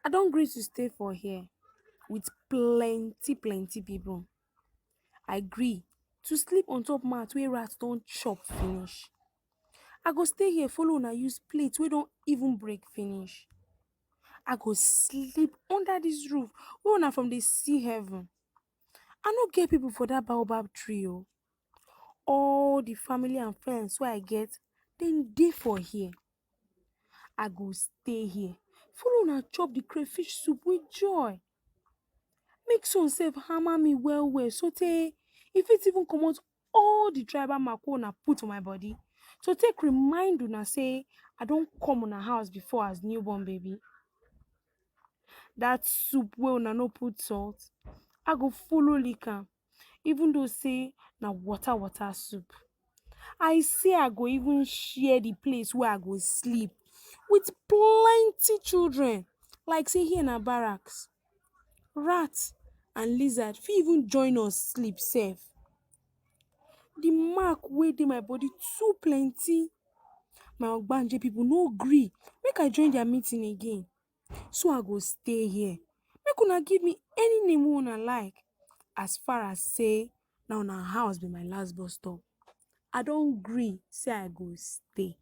I don gree to stay for here with plenty people. I gree to sleep on top mat wey rat don chop finish. I go stay here follow una use plate wey don even break finish. I go sleep under dis roof wey una from dey see heaven. I no get people for dat baobab tree oo. All the family and friends wey I get, dem dey for here. I go stay here follow una chop the crayfish soup with joy. Make sun sef hammer me well well sotey e fit even comot all the tribal mark wey una put for my body to take remind una say I don come una house before as newborn baby. Dat soup wey una no put salt, I go follow lick am even though say na water soup. I say I go even share the place wey I go sleep with plenty children like say here na barracks. Rat and lizard fit even join us sleep sef. The mark wey dey my body too plenty. My Ogbanje people no gree make I join their meeting again. So I go stay here. Make una give me any name wey una like as far as say na una house be my last bus stop. I don gree say I go stay.